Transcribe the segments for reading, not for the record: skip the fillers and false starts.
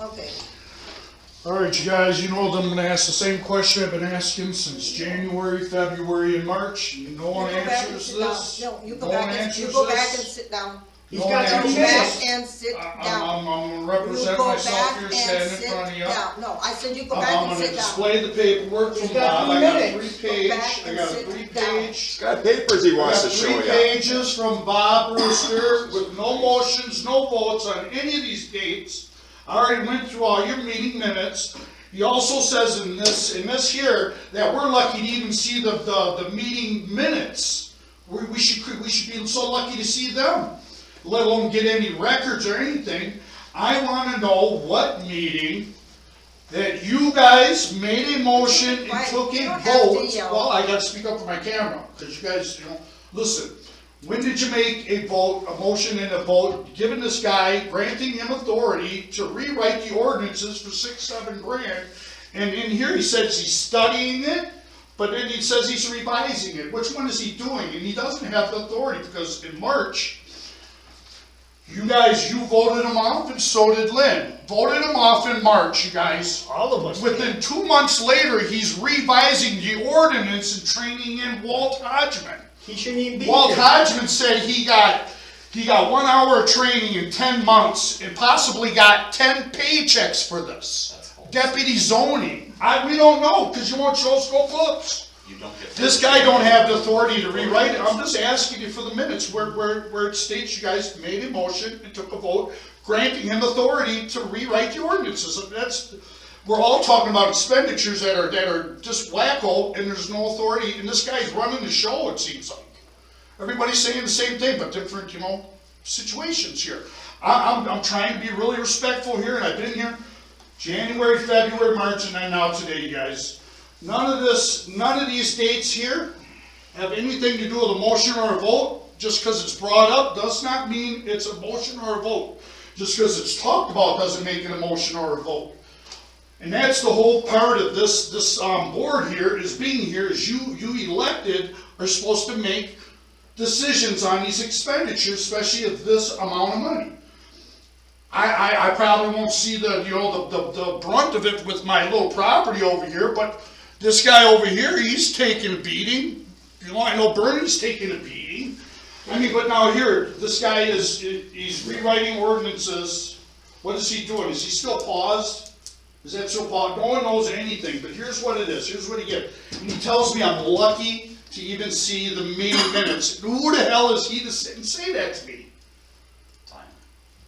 Okay. Alright, you guys, you know that I'm gonna ask the same question I've been asking since January, February, and March. No one answers this. No, you No go one back and, answers you go back and this. sit down. He's No got one 3 Go answers minutes. back and sit I'm down. gonna You represent go myself back here, and standing in sit front of you. down. No, I said you go back I'm and gonna sit down. display the paperwork He's from got Bob. 3 I got a minutes. 3-page, Go back I and got a sit 3-page. Got papers he I wants got to show 3 you. pages from Bob Brewster with no motions, no votes on any of these dates. I already went through all your meeting minutes. He also says in this here, that we're lucky to even see the meeting minutes. We should be so lucky to see them, let alone get any records or anything. I wanna know what meeting that you guys made a motion and Right, took you a don't have to vote. yell. Well, I gotta speak up for my camera, cause you guys, listen. When did you make a vote, a motion and a vote, giving this guy, granting him authority to rewrite the ordinances for $6-7 grand? And in here he says he's studying it, but then he says he's revising it. Which one is he doing? And he doesn't have the authority because in March, you voted him off and so did Lynn. Voted him off in March, you guys. All of us. Within 2 months later, he's revising the ordinance and training in Walt Hodgman. He shouldn't even be Walt here. Hodgman said he got 1 hour of training in 10 months and possibly got 10 paychecks for this. Deputy zoning. We don't know, because you won't show us no books. This guy don't have the authority to rewrite it. I'm just asking you for the minutes where it states you guys made a motion and took a vote granting him authority to rewrite the ordinances. We're all talking about expenditures that are just wacko and there's no authority, and this guy's running the show, it seems like. Everybody's saying the same thing, but different, situations here. I'm trying to be really respectful here, and I've been here January, February, March, and then now today, you guys. None of these dates here have anything to do with a motion or a vote. Just because it's brought up does not mean it's a motion or a vote. Just because it's talked about doesn't make it a motion or a vote. And that's the whole part of this board here, is being here, is you elected are supposed to make decisions on these expenditures, especially of this amount of money. I probably won't see the brunt of it with my little property over here, but this guy over here, he's taking a beating. I know Bernie's taking a beating. But now here, this guy he's rewriting ordinances. What is he doing? Is he still paused? Is that so paused? No one knows anything, but here's what it is. Here's what he gets. And he tells me I'm lucky to even see the meeting minutes. Who the hell is he to sit and say that to me?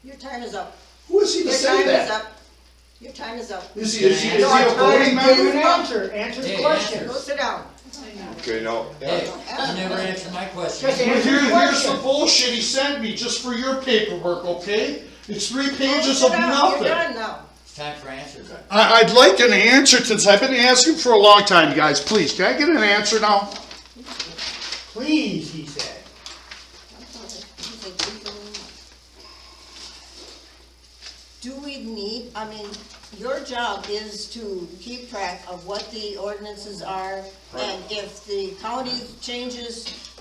Your time is up. Who is he to say that? Your time is up. Is he a No, voting member? Answer the Go question. sit down. Okay, no. Hey, you never answered my question. Just answer the Here's the question. bullshit he sent me just for your paperwork, okay? It's 3 pages Sit of down. nothing. You're done now. It's time for answers. I'd like an answer since I've been asking for a long time, you guys. Please, can I get an answer now? Please, he said. Do we need, your job is to keep track of what the ordinances are, and if the county changes,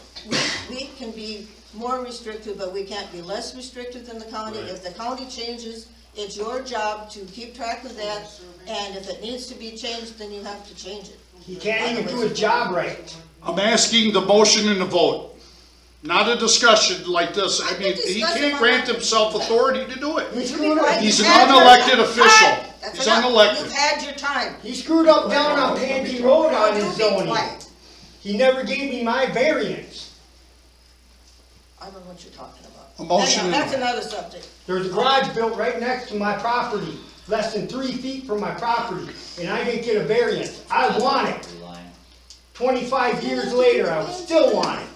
we can be more restrictive, but we can't be less restrictive than the county. If the county changes, it's your job to keep track of that, and if it needs to be changed, then you have to change it. He can't even do his job right. I'm asking the motion and the vote, not a discussion like this. He can't grant himself authority to do it. He screwed up. He's an You've had your unelected time. official. That's He's enough. unelected. You've had your time. He screwed up down on Pansy Road on You his be zoning. quiet. He never gave me my variance. I don't know what you're talking about. A motion and a That's vote. another subject. There's a garage built right next to my property, less than 3 feet from my property, and I didn't get a variance. I want it. 25 years later, I would still want it.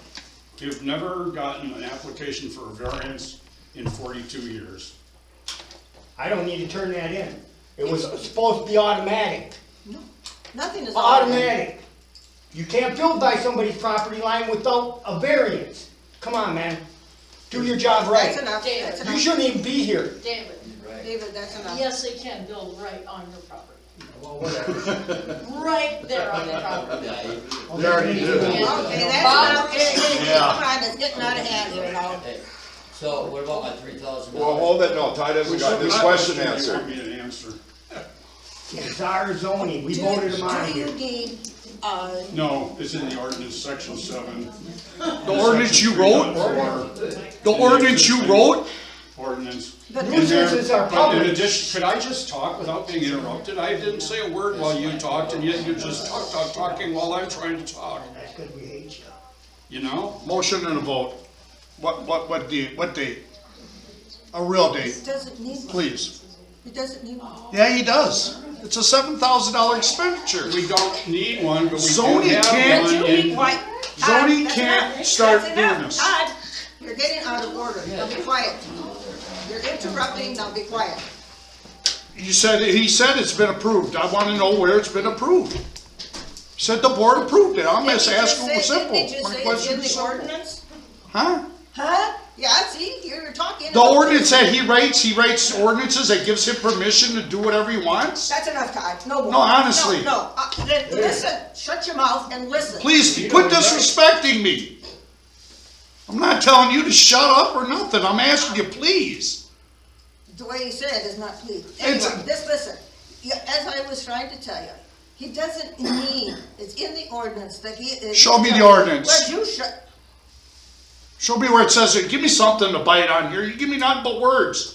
You've never gotten an application for a variance in 42 years. I don't need to turn that in. It was supposed to be automatic. Nothing is Automatic. You can't build by somebody's property line without a variance. Come on, man. Do your job right. That's enough. That's You enough. shouldn't even be here. David, David, that's enough. yes, they can build right on your property. Well, whatever. Right there on the property. They already did. Okay, that's enough. Hey, Yeah. come on, it's getting out of hand here now. So what about my $3,000? Well, hold it, no, Ty doesn't got this question You want answered. me to answer? It's our zoning, we voted them out of Do here. you need, No, it's in the ordinance, section 7. The ordinance you wrote? The ordinance you wrote? Ordinance. But In there- nuisances are but in public. addition, could I just talk without being interrupted? I didn't say a word while you talked, and yet you're just talking while I'm trying to talk, That's because we hate you. you know? Motion and a vote. What date? A real date, it doesn't need one. please. It doesn't need one. Yeah, he does. It's a $7,000 expenditure. We don't need one, but we do Zoning have can't- one You need in. one. Zoning That's can't enough. start That's doing enough. this. Todd, you're getting out of order. Now be quiet. You're interrupting, now be quiet. He said it's been approved. I want to know where it's been approved. Said the board approved it. I'm just asking for simple. Didn't you My say it's question in is the simple. ordinance? Huh? Huh? Yeah, see, you're talking. The ordinance that he writes ordinances that gives him permission to do whatever he wants? That's enough, Todd. No more. No, honestly. No, then listen, shut your mouth and listen. Please, quit disrespecting me. I'm not telling you to shut up or nothing. I'm asking you, please. The way he said is not please. It's- Anyway, just listen. As I was trying to tell you, he doesn't need, it's in the ordinance that he is. Show me the ordinance. Well, you shut. Show me where it says it. Give me something to bite on here. You give me nothing but words.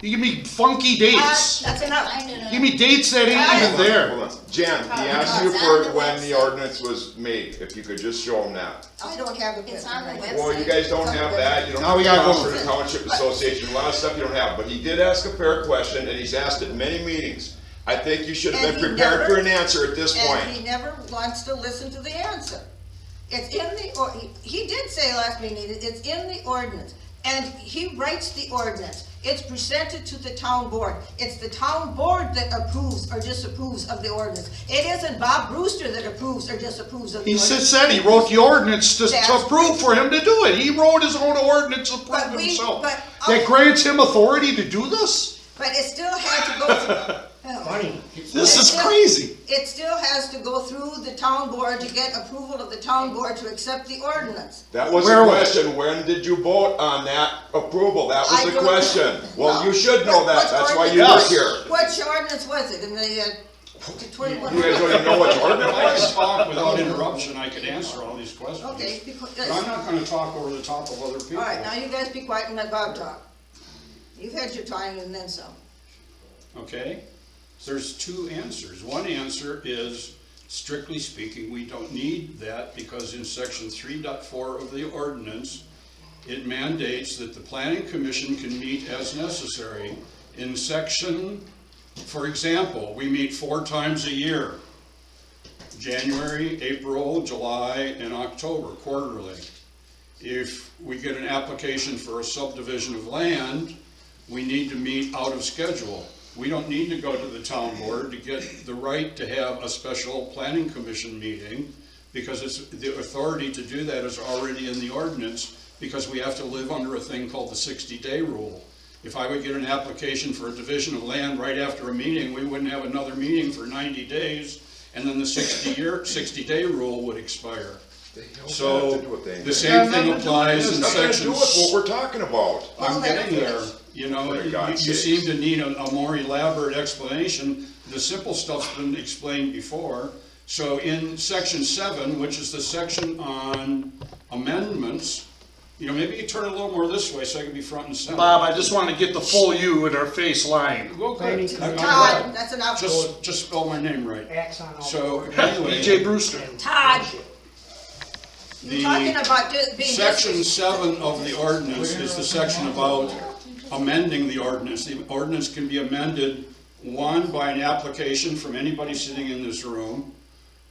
You give me funky dates. That's enough. Give me dates that ain't even there. Hold on. Jen, he asked you for when the ordinance was made, if you could just show him that. I don't have it. It's on the written. website. Well, you guys don't have that, you don't Now we have gotta to go. for the Township Association, a lot of stuff you don't have, but he did ask a fair question, and he's asked at many meetings. I think you should have And been he prepared never- for an answer at this And point. he never wants to listen to the answer. It's in the, or, he did say last meeting, it's in the ordinance, and he writes the ordinance. It's presented to the town board. It's the town board that approves or disapproves of the ordinance. It isn't Bob Brewster that approves or disapproves of the He ordinance. said he wrote the ordinance to approve for him to do it. He wrote his own ordinance to But approve we- himself. but- That grants him authority to do this? But it still had to go through. Funny. This is crazy. It still has to go through the town board to get approval of the town board to accept the ordinance. That was Where the was- question, when did you vote on that approval? That I was the don't- question. Well, you should know that, What that's why you ordinance- work here. Which ordinance was it, in the 21? You guys don't even know what If ordinance I was? could talk without interruption, I could answer all these questions. Okay, But I'm not gonna talk over the top of other people. all right, now you guys be quiet and let Bob talk. You've had your time and then some. Okay? There's two answers. One answer is, strictly speaking, we don't need that because in section 3.4 of the ordinance, it mandates that the planning commission can meet as necessary. In section, for example, we meet 4 times a year. January, April, July, and October, quarterly. If we get an application for a subdivision of land, we need to meet out of schedule. We don't need to go to the town board to get the right to have a special planning commission meeting because it's, the authority to do that is already in the ordinance because we have to live under a thing called the 60-day rule. If I would get an application for a division of land right after a meeting, we wouldn't have another meeting for 90 days and then the 60-day rule would expire. So the same thing applies in It's nothing to do section. with what we're talking about. I'm getting there, you know, For you God's seem sakes. to need a more elaborate explanation. The simple stuff's been explained before. So in section 7, which is the section on amendments, you know, maybe you turn it a little more this way so I can be front and center. Bob, I just want to get the full you in our face line. Well, good. I'm Todd, glad. that's enough. Just spell my name right. Axe on all. So anyway, BJ Brewster. Todd, you're the talking about being. section 7 of the ordinance is the section about amending the ordinance. The ordinance can be amended, 1, by an application from anybody sitting in this room,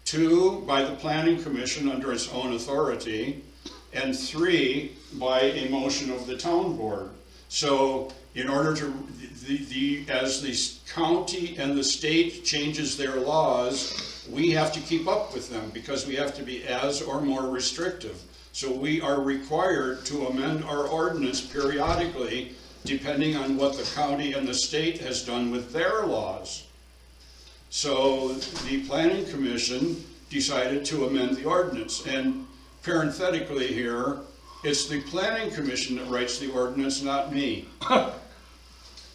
2, by the planning commission under its own authority, and 3, by a motion of the town board. So in order to, as the county and the state changes their laws, we have to keep up with them because we have to be as or more restrictive. So we are required to amend our ordinance periodically depending on what the county and the state has done with their laws. So the planning commission decided to amend the ordinance. And parenthetically here, It's the planning commission that writes the ordinance, not me.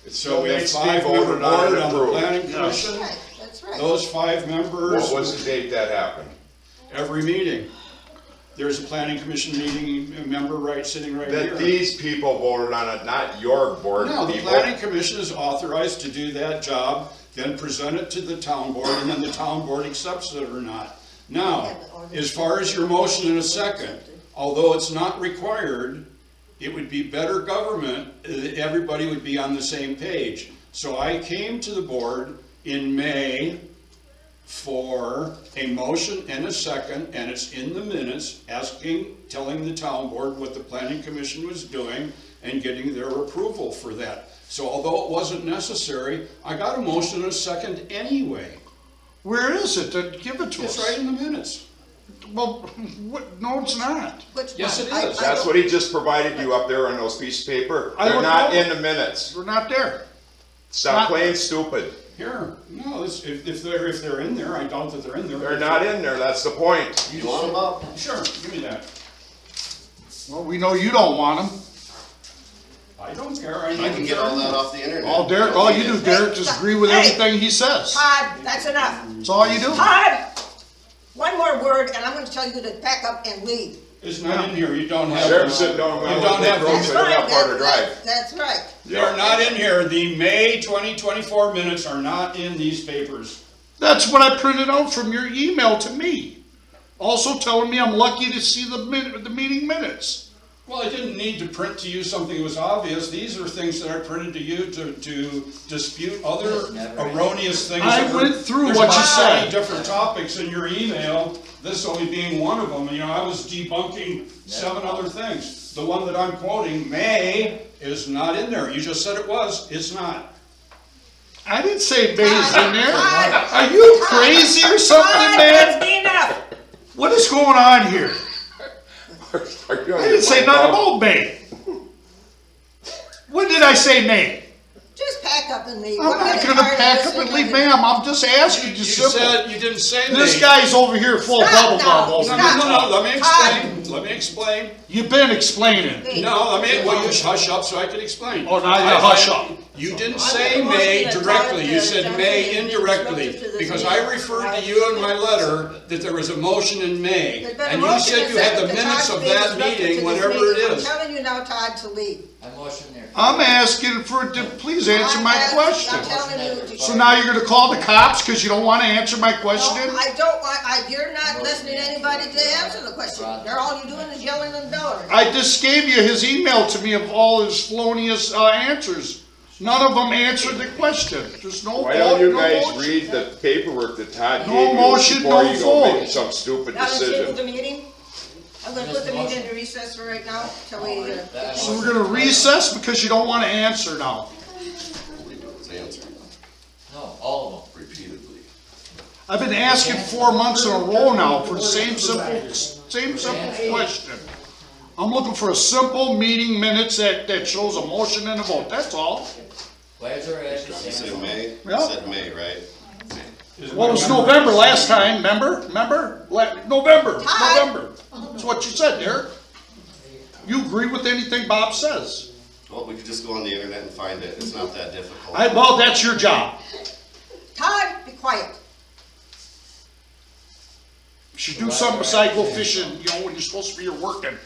It So we have needs to be 5-member voted on board and on the approved. planning That's commission. right, that's right. Those 5 members, What was the date that happened? every meeting. There's a planning commission meeting, a member sitting right here. That these people voted on it, not your board No, the people. planning commission is authorized to do that job, then present it to the town board, and then the town board accepts it or not. Now, as far as your motion in a second, although it's not required, it would be better government, everybody would be on the same page. So I came to the board in May for a motion and a second, and it's in the minutes, telling the town board what the planning commission was doing and getting their approval for that. So although it wasn't necessary, I got a motion and a second anyway. Where is it? Give it to It's us. right in the minutes. Well, no, it's not. Which Yes, one? it I- is. I That's don't- what he just provided you up there on those pieces of paper. I They're don't not know. in the minutes. We're not there. Stop Not- playing stupid. Here, no, if they're in there, I doubt that they're in there. They're not in there, that's the point. You want them up? Sure, give me that. Well, we know you don't want them. I don't care. I can get all that off the internet. All Derek, all you do, Derek, just agree with everything he says. Todd, that's enough. That's all you do. Todd, one more word, and I'm gonna tell you to pack up and leave. It's not in here, you don't have. Sheriff's sitting down, You well, don't they have. drove That's so they're right, not part of the drive. that's right. They're not in here, the May 2024 minutes are not in these papers. That's what I printed out from your email to me. Also telling me I'm lucky to see the meeting minutes. Well, I didn't need to print to you something that was obvious, these are things that I printed to you to dispute other erroneous things. I that were- went through There's what you about so many said. different topics in your email, this only being one of them, I was debunking 7 other things. The one that I'm quoting, May, is not in there, you just said it was, it's not. I didn't say May's in there. Todd, Are you crazy or something, Todd, man? that's enough. What is going on here? I I didn't say nothing about May. When did I say May? Just pack up and leave. I'm We're not getting gonna tired of pack up listening and to leave, you. ma'am. I'm just asking you You simple. said, you didn't say May. This guy's over here full of Stop bubble now. gum. No, let me Todd. explain. You've been explaining. No, well, you hush up so I can explain. Oh, now you hush up. You didn't I'm say the May motion that directly, you Todd, said May Johnson indirectly, instructed to this because I meeting. referred to you in my letter that there was a motion in May. There's been a And you motion said you had the that minutes Todd's of being that instructed to meeting, this whatever meeting. it I'm is. telling you now, Todd, to leave. I motion there. I'm asking for it to please answer my I'm question. telling you to. So now you're gonna call the cops because you don't wanna answer my No, question? I don't want, you're not listening to anybody to answer the question. They're all you're doing is yelling and bellowing. I just gave you his email to me of all his felonious answers. None of them answered the question. There's no. Why don't you no guys motion. read the paperwork that Todd No gave you motion, before no you go vote. make some stupid Now, let's table decision? the meeting. I'm gonna put the meeting into recess for right now, till we, So we're gonna recess because you don't wanna answer now. Answer No, all of them. repeatedly. I've been asking 4 months in a row now for the same simple question. I'm looking for a simple meeting minutes that shows a motion and a vote, that's all. Where's our You said May? You Yeah. said May, right? Well, it was November last time, remember? November. That's what you said, Derek. You agree with anything Bob says. Well, we could just go on the internet and find it. It's not that difficult. Well, that's your job. Todd, be quiet. You should do something besides go fishing, when you're supposed to be here working.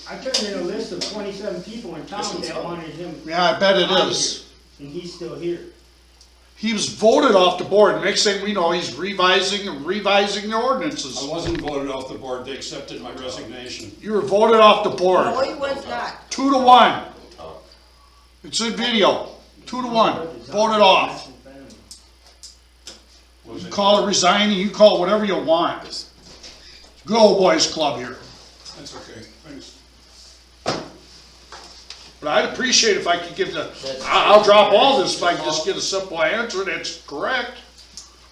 I turned in a list of 27 people in town that wanted him, Yeah, I bet it is. and he's still here. He was voted off the board. Next thing we know, he's revising the I ordinances. wasn't voted off the board, they accepted my resignation. You were voted off the No, board. he was not. 2-1. It's in video. 2-1. Voted off. Was You it? call it resigning, you call it whatever you want. Good old boys club here. That's okay, thanks. But I'd appreciate if I could give I'll drop all this if I could just get a simple answer that's correct.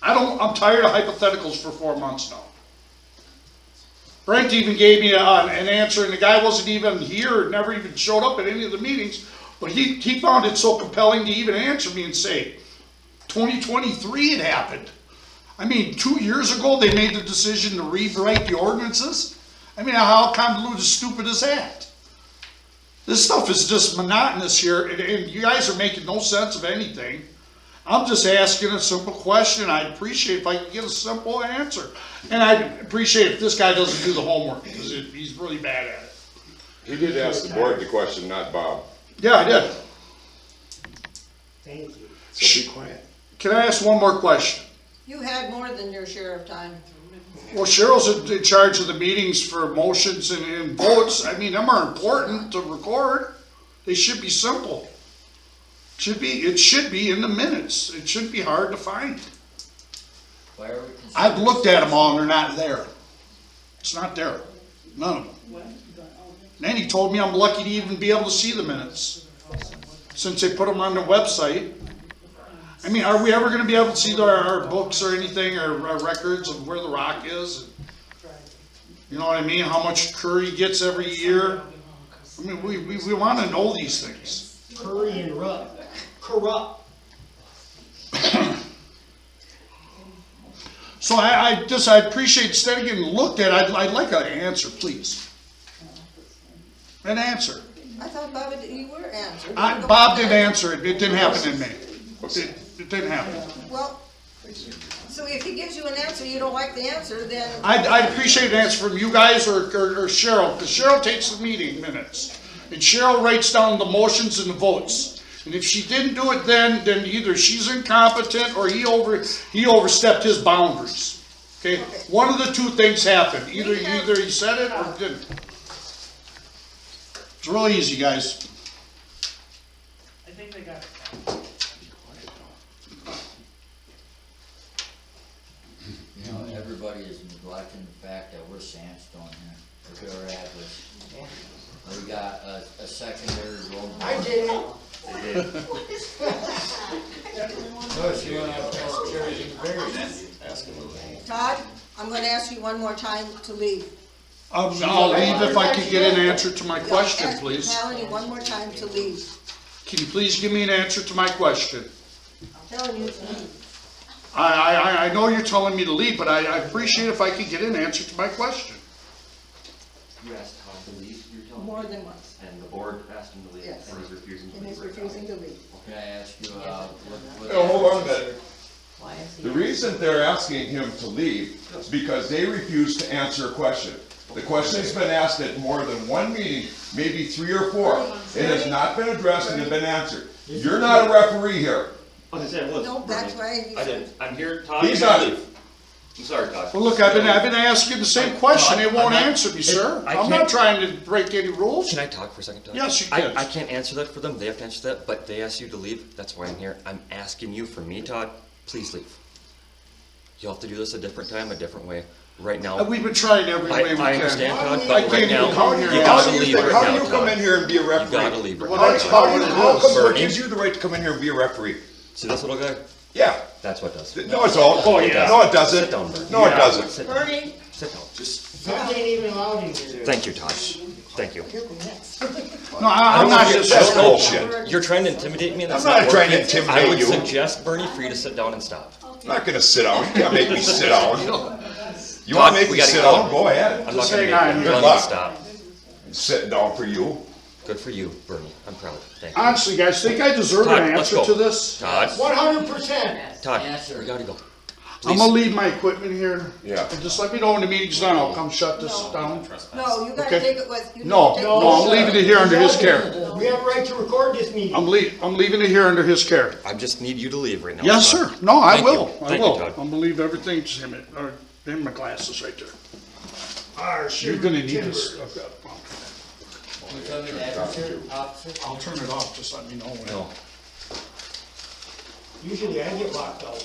I'm tired of hypotheticals for 4 months now. Brent even gave me an answer, and the guy wasn't even here, never even showed up at any of the meetings, but he found it so compelling to even answer me and say, 2023 it happened. I mean, 2 years ago, they made the decision to rewrite the ordinances. I mean, how convoluted, stupid is that? This stuff is just monotonous here, and you guys are making no sense of anything. I'm just asking a simple question. I'd appreciate if I could get a simple answer. And I'd appreciate if this guy doesn't do the homework, because he's really bad at it. He did ask the board the question, not Bob. Yeah, I did. Thank you. So be quiet. Can I ask one more question? You had more than your share of time. Well, Cheryl's in charge of the meetings for motions and votes. I mean, them are important to record. They should be simple. It should be in the minutes. It shouldn't be hard to find. Why are we I've looked at them all and they're not there. It's not there. None of them. Then he told me I'm lucky to even be able to see the minutes, since they put them on the website. I mean, are we ever gonna be able to see our books or anything, or our records of where the rock is? You know what I mean? How much Curry gets every year? I mean, we wanna know these things. Curry and corrupt. So I appreciate, instead of getting looked at, I'd like an answer, please. An answer. I thought, Bob, you were answered. Bob didn't answer it. It didn't happen in May. It didn't happen. Well, so if he gives you an answer, you don't like the answer, then. I'd appreciate an answer from you guys or Cheryl, because Cheryl takes the meeting minutes. And Cheryl writes down the motions and the votes. And if she didn't do it then either she's incompetent or he overstepped his boundaries. Okay? One of the two things happened. Either he said it or didn't. It's real easy, guys. I think they got it. You know, everybody is neglecting the fact that we're sandstone here, or we're average. We got a secondary road. I didn't. Look, you wanna ask Jerry to bury Todd, I'm gonna ask you one more time to leave. I'll leave if I could get an answer to my question, please. I'm telling you one more time to leave. Can you please give me an answer to my question? I'm telling you to leave. I know you're telling me to leave, but I appreciate if I could get an answer to my question. You asked Todd to leave, you're telling me? More than once. And the board asked him to leave, Yes. and he's refusing to And leave he's right now. refusing to leave. Can I ask you, what? Oh, hold on a minute. The reason they're asking him to leave is because they refuse to answer a question. The question's been asked at more than one meeting, maybe 3 or 4. It has not been addressed and been answered. You're not a referee here. Like I said, look, No, that's why I didn't, I'm here, Todd. He's you gotta not- leave. I'm sorry, Todd. Well, look, I've been asking the same question. They won't I'm not- answer me, sir. I I'm can't- not trying to break any rules. Can I talk for a second, Todd? Yes, you can. I can't answer that for them, they have to answer that, but they asked you to leave, that's why I'm here. I'm asking you, for me, Todd, please leave. You'll have to do this a different time, a different way. Right now, We've been trying every way we can. I understand, Todd, I but can't right even now, come here you and gotta ask you leave right How do now, you come in Todd. here and be a You referee? gotta leave right Well, now. that's Todd. about what it How is. come, what Bernie? gives you the right to come in here and be a referee? See this little guy? Yeah. That's what does. No, it's all. Oh, yeah. No, it doesn't. Sit down, Bernie. No, it doesn't. Sit down. Bernie, Sit down. That ain't even allowed in here. Thank you, Todd. Thank you. No, I'm not just. That's bullshit. You're trying to intimidate me, and that's I'm not not trying to working. intimidate I would you. suggest, Bernie, for you to sit down and stop. I'm not gonna sit down. You can't make me sit down. You Todd, wanna make we me gotta sit go. down? Go ahead. I'm Just not gonna hang on. make you. Good Tell me luck. to stop. I'm sitting down for you. Good for you, Bernie. I'm proud. Thank you. Honestly, guys, think I deserve Todd, an let's answer go. to this? Todd, 100%. Todd, Answer. we gotta go. I'm Please. gonna leave my equipment here. Yeah. And just let me know when the meeting's done. I'll come shut this down. no, you gotta Okay. take it with, you No, need to take no, it I'm with- leaving it here under his care. We have a right to record this meeting. I'm leaving it here under his care. I just need you to leave right now. Yes, Todd. sir. No, I Thank you. will. I Thank you, will. Todd. I'm gonna leave everything to him, or in my glasses right there. Our You're gonna need timber. this. Can you tell me the address here, officer? I'll turn it off, just let me know when. No. Usually I get locked out.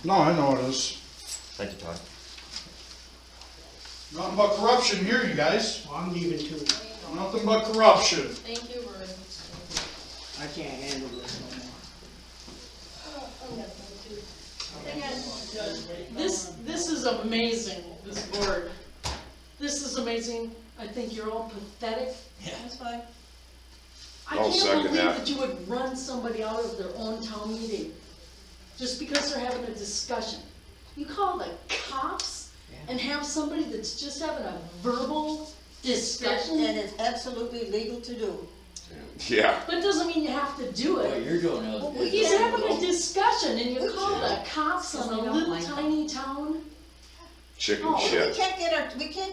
No, I know it is. Thank you, Todd. Nothing but corruption here, you guys. Well, I'm leaving too. Nothing but corruption. Thank you, Bernie. I can't handle this no more. This is amazing, this board. This is amazing. I think you're all pathetic. That's fine. I I'll can't second believe that. that you would run somebody out of their own town meeting, just because they're having a discussion. You call the cops and have somebody that's just having a verbal discussion, And it's absolutely legal to do. Yeah. but it doesn't mean you have to do What it. you're doing is. He's having a discussion and you call the cops on a They don't little like tiny town? Chicken Oh, We shit. can't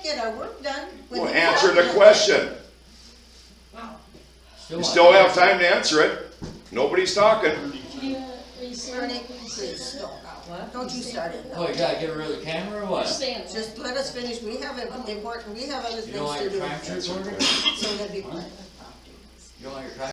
get our work done. with Well, the answer the cops. question. You still have time to answer it. Nobody's talking. Yeah, are you Ernie, saying? please, don't you start it Oh, now. you gotta get rid of the camera or what? Stand. Just let us finish, we have other You things don't want to your do. crime recorded? So that'd be fine. You don't want your crime